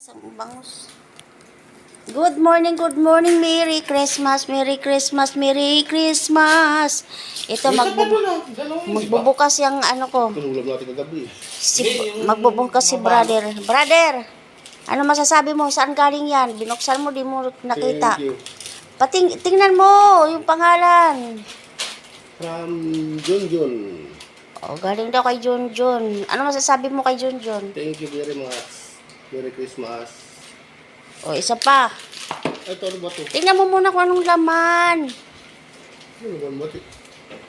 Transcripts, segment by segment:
Ang bangus. Good morning, Merry Christmas, Merry Christmas, Merry Christmas. Ito, magbubukas yung ano ko. Tulog natin kagabi. Magbubukas si brother. Brother, ano masasabi mo? Saan galing yan? Binuksan mo, di mo nakita. Thank you. Tingnan mo yung pangalan. From Junjun. Oh, galing daw kay Junjun. Ano masasabi mo kay Junjun? Thank you very much. Merry Christmas. O, isa pa. Ay, ito ano ba ito? Tingnan mo muna kung anong laman. Ano ba ito?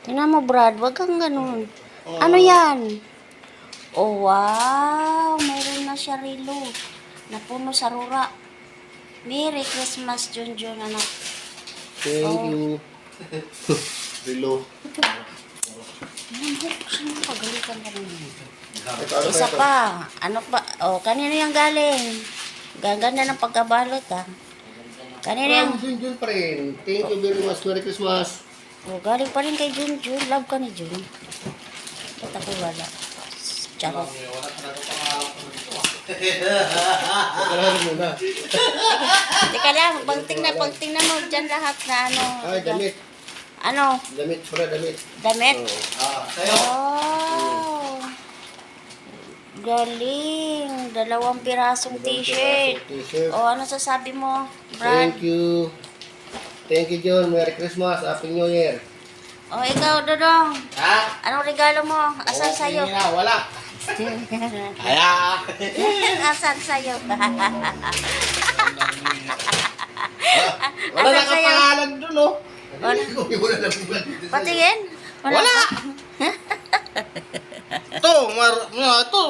Tingnan mo, Brad. Wag kang ganun. Ano yan? Oh, wow. Mayroon na siya relo. Napuno sa rura. Merry Christmas, Junjun, anak. Thank you. Relo. Saan pagalitan ka naman? Ito, ano Isa kaya ito? pa. Ano pa? Oh, kanino yung galing? Gaganda ng pagkabalot, ha? Kanino yung... From Junjun pa rin. Thank you very much. Merry Christmas. Oh, galing pa rin kay Junjun. Love ka ni Jun. Ba't ako wala? Charot. Pagkalahan muna. Teka lang, pagtingnan mo dyan lahat na ano. Ay, damit. Ano? Damit. Pura, damit. Damit? Sa'yo. Oh. Galing. 2 pirasong t-shirt. T-shirt. Oh, ano sasabi mo, Brad? Thank you. Thank you, John. Merry Christmas. Happy New Year. Oh, ikaw, Dodong. Ha? Anong regalo mo? Asan sa'yo? Wala. Kaya. Asan sa'yo? Wala Asan na sa'yo? kapangalan dun, oh. Wala. Wala na Patingin? Wala. Ito, ito.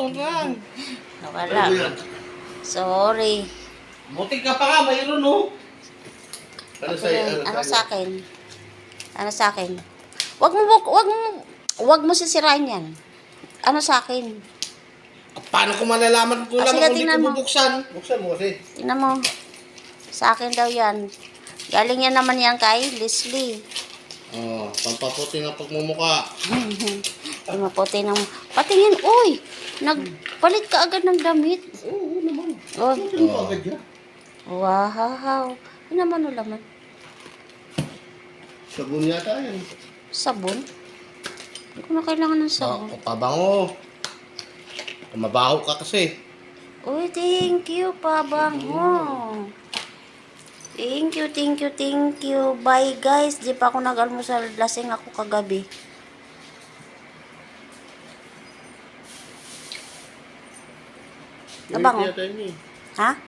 Wala. Sorry. Buti ka pa nga, mayroon, oh. Ano sa'yo? Ano sa akin? Ano sa akin? Wag mo sisirain yan. Ano sa akin? Paano ko malalaman kung Sige, naman kung di tingnan ko mo. bubuksan? Buksan mo kasi. Tingnan mo. Sa akin daw yan. Galing yan naman yan kay Leslie. Oh, pampaputi ng pagmumuka. Ay, maputi ng... Patingin, uy! Nagpalit ka agad ng damit. Oo naman. Oh, Ano ba agad yan? wow. Ano naman o laman? Sabon yata yan. Sabon? Hindi ko na kailangan ng sabon. Pabango. Mabaho ka kasi. Uy, thank you, pabango. Thank you, thank you, thank you. Bye, guys. Di pa ako nag-almusal. Lasing ako kagabi. Pabango. Yata yun eh. Ha?